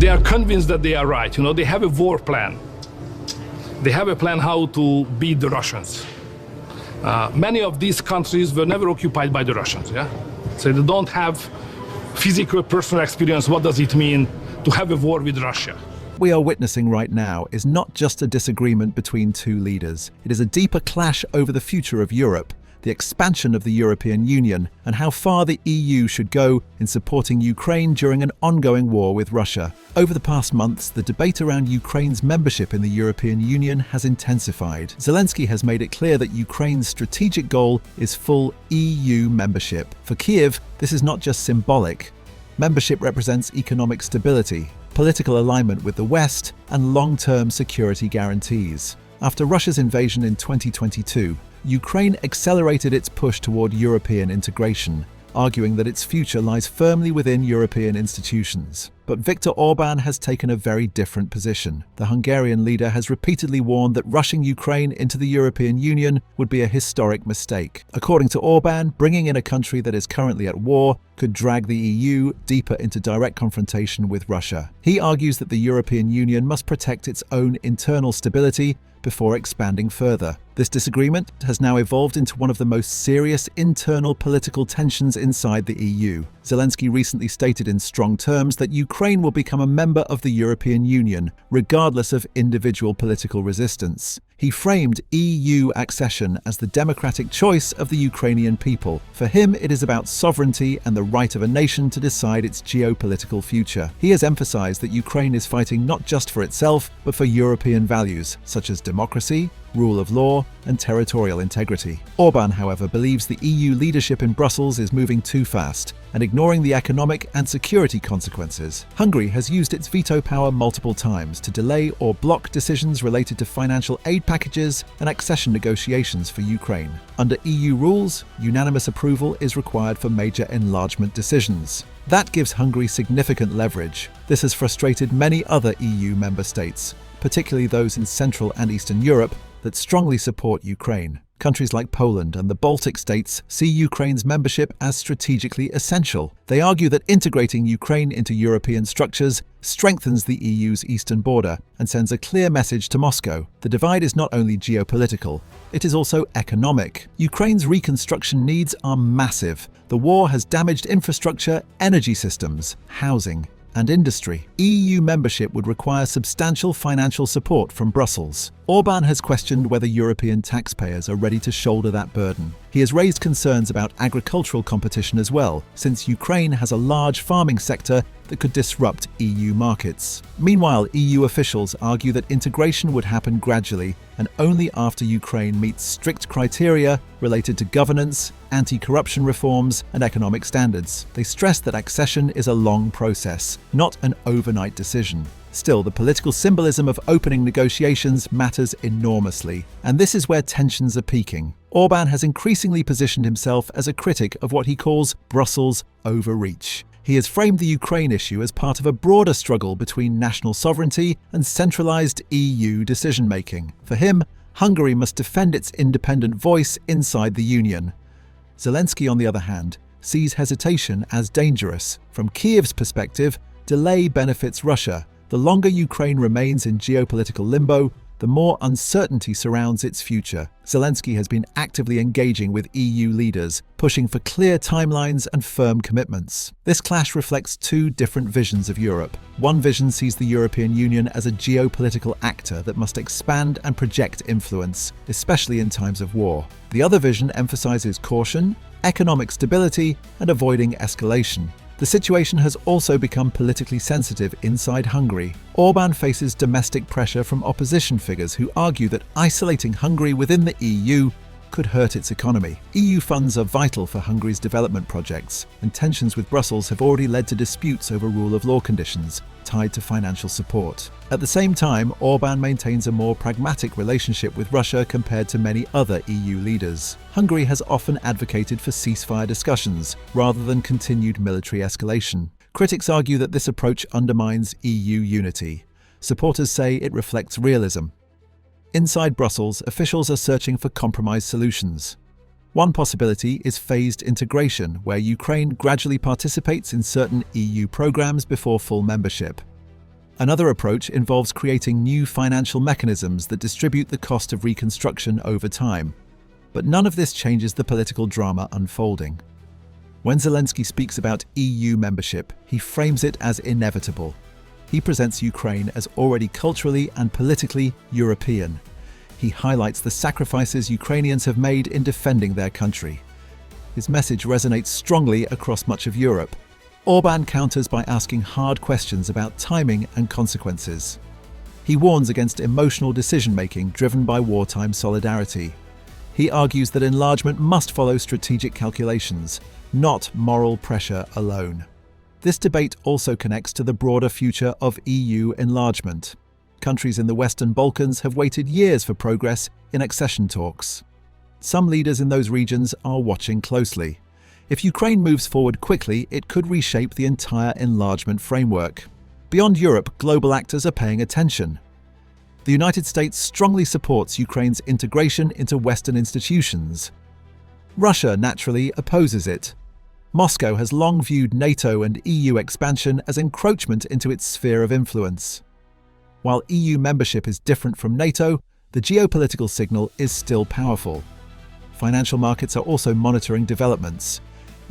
They are convinced that they are right. You know, they have a war plan. They have a plan how to beat the Russians. Many of these countries were never occupied by the Russians, yeah? So they don't have physical, personal experience. What does it mean to have a war with Russia? What we are witnessing right now is not just a disagreement between two leaders. It is a deeper clash over the future of Europe, the expansion of the European Union, and how far the EU should go in supporting Ukraine during an ongoing war with Russia. Over the past months, the debate around Ukraine's membership in the European Union has intensified. Zelensky has made it clear that Ukraine's strategic goal is full EU membership. For Kyiv, this is not just symbolic. Membership represents economic stability, political alignment with the West, and long-term security guarantees. After Russia's invasion in 2022, Ukraine accelerated its push toward European integration, arguing that its future lies firmly within European institutions. But Viktor Orban has taken a very different position. The Hungarian leader has repeatedly warned that rushing Ukraine into the European Union would be a historic mistake. According to Orban, bringing in a country that is currently at war could drag the EU deeper into direct confrontation with Russia. He argues that the European Union must protect its own internal stability before expanding further. This disagreement has now evolved into one of the most serious internal political tensions inside the EU. Zelensky recently stated in strong terms that Ukraine will become a member of the European Union, regardless of individual political resistance. He framed EU accession as the democratic choice of the Ukrainian people. For him, it is about sovereignty and the right of a nation to decide its geopolitical future. He has emphasized that Ukraine is fighting not just for itself, but for European values, such as democracy, rule of law, and territorial integrity. Orban, however, believes the EU leadership in Brussels is moving too fast and ignoring the economic and security consequences. Hungary has used its veto power multiple times to delay or block decisions related to financial aid packages and accession negotiations for Ukraine. Under EU rules, unanimous approval is required for major enlargement decisions. That gives Hungary significant leverage. This has frustrated many other EU member states, particularly those in Central and Eastern Europe, that strongly support Ukraine. Countries like Poland and the Baltic states see Ukraine's membership as strategically essential. They argue that integrating Ukraine into European structures strengthens the EU's eastern border and sends a clear message to Moscow. The divide is not only geopolitical, it is also economic. Ukraine's reconstruction needs are massive. The war has damaged infrastructure, energy systems, housing, and industry. EU membership would require substantial financial support from Brussels. Orban has questioned whether European taxpayers are ready to shoulder that burden. He has raised concerns about agricultural competition as well, since Ukraine has a large farming sector that could disrupt EU markets. Meanwhile, EU officials argue that integration would happen gradually and only after Ukraine meets strict criteria related to governance, anti-corruption reforms, and economic standards. They stress that accession is a long process, not an overnight decision. Still, the political symbolism of opening negotiations matters enormously, and this is where tensions are peaking. Orban has increasingly positioned himself as a critic of what he calls Brussels' overreach. He has framed the Ukraine issue as part of a broader struggle between national sovereignty and centralized EU decision-making. For him, Hungary must defend its independent voice inside the Union. Zelensky, on the other hand, sees hesitation as dangerous. From Kyiv's perspective, delay benefits Russia. The longer Ukraine remains in geopolitical limbo, the more uncertainty surrounds its future. Zelensky has been actively engaging with EU leaders, pushing for clear timelines and firm commitments. This clash reflects two different visions of Europe. One vision sees the European Union as a geopolitical actor that must expand and project influence, especially in times of war. The other vision emphasizes caution, economic stability, and avoiding escalation. The situation has also become politically sensitive inside Hungary. Orban faces domestic pressure from opposition figures who argue that isolating Hungary within the EU could hurt its economy. EU funds are vital for Hungary's development projects, and tensions with Brussels have already led to disputes over rule of law conditions tied to financial support. At the same time, Orban maintains a more pragmatic relationship with Russia compared to many other EU leaders. Hungary has often advocated for ceasefire discussions rather than continued military escalation. Critics argue that this approach undermines EU unity. Supporters say it reflects realism. Inside Brussels, officials are searching for compromise solutions. One possibility is phased integration, where Ukraine gradually participates in certain EU programs before full membership. Another approach involves creating new financial mechanisms that distribute the cost of reconstruction over time. But none of this changes the political drama unfolding. When Zelensky speaks about EU membership, he frames it as inevitable. He presents Ukraine as already culturally and politically European. He highlights the sacrifices Ukrainians have made in defending their country. His message resonates strongly across much of Europe. Orban counters by asking hard questions about timing and consequences. He warns against emotional decision-making driven by wartime solidarity. He argues that enlargement must follow strategic calculations, not moral pressure alone. This debate also connects to the broader future of EU enlargement. Countries in the Western Balkans have waited years for progress in accession talks. Some leaders in those regions are watching closely. If Ukraine moves forward quickly, it could reshape the entire enlargement framework. Beyond Europe, global actors are paying attention. The United States strongly supports Ukraine's integration into Western institutions. Russia naturally opposes it. Moscow has long viewed NATO and EU expansion as encroachment into its sphere of influence. While EU membership is different from NATO, the geopolitical signal is still powerful. Financial markets are also monitoring developments.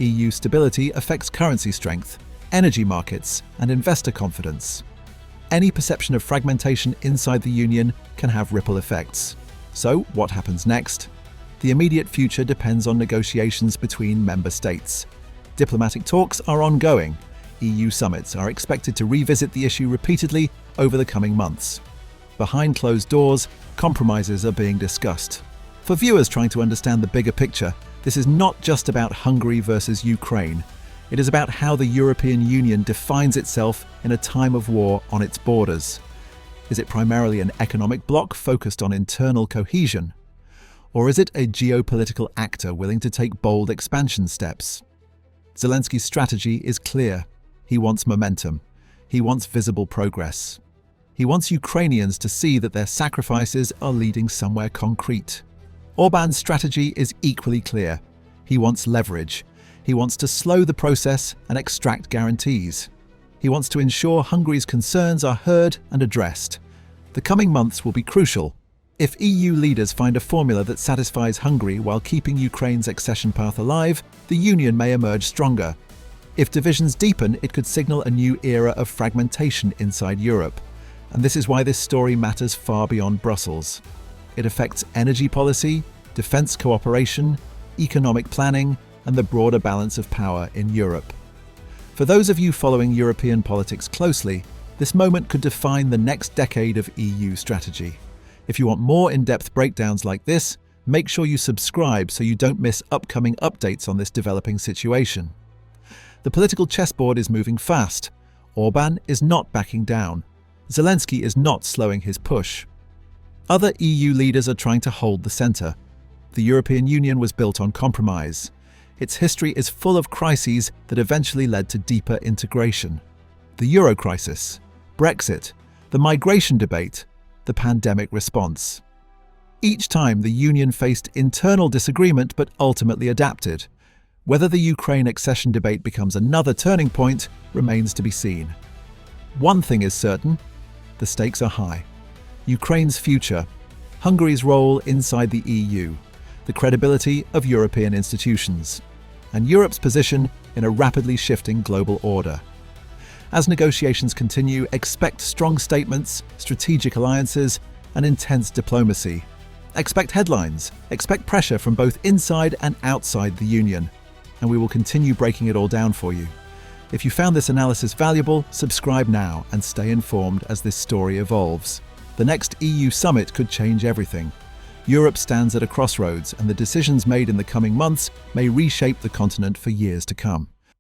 EU stability affects currency strength, energy markets, and investor confidence. Any perception of fragmentation inside the Union can have ripple effects. So, what happens next? The immediate future depends on negotiations between member states. Diplomatic talks are ongoing. EU summits are expected to revisit the issue repeatedly over the coming months. Behind closed doors, compromises are being discussed. For viewers trying to understand the bigger picture, this is not just about Hungary versus Ukraine. It is about how the European Union defines itself in a time of war on its borders. Is it primarily an economic bloc focused on internal cohesion? Or is it a geopolitical actor willing to take bold expansion steps? Zelensky's strategy is clear. He wants momentum. He wants visible progress. He wants Ukrainians to see that their sacrifices are leading somewhere concrete. Orban's strategy is equally clear. He wants leverage. He wants to slow the process and extract guarantees. He wants to ensure Hungary's concerns are heard and addressed. The coming months will be crucial. If EU leaders find a formula that satisfies Hungary while keeping Ukraine's accession path alive, the Union may emerge stronger. If divisions deepen, it could signal a new era of fragmentation inside Europe. And this is why this story matters far beyond Brussels. It affects energy policy, defense cooperation, economic planning, and the broader balance of power in Europe. For those of you following European politics closely, this moment could define the next decade of EU strategy. If you want more in-depth breakdowns like this, make sure you subscribe so you don't miss upcoming updates on this developing situation. The political chessboard is moving fast. Orban is not backing down. Zelensky is not slowing his push. Other EU leaders are trying to hold the centre. The European Union was built on compromise. Its history is full of crises that eventually led to deeper integration. The Euro crisis, Brexit, the migration debate, the pandemic response. Each time the Union faced internal disagreement but ultimately adapted. Whether the Ukraine accession debate becomes another turning point remains to be seen. One thing is certain, the stakes are high. Ukraine's future, Hungary's role inside the EU, the credibility of European institutions, and Europe's position in a rapidly shifting global order. As negotiations continue, expect strong statements, strategic alliances, and intense diplomacy. Expect headlines, expect pressure from both inside and outside the Union, and we will continue breaking it all down for you. If you found this analysis valuable, subscribe now and stay informed as this story evolves. The next EU summit could change everything. Europe stands at a crossroads, and the decisions made in the coming months may reshape the continent for years to come.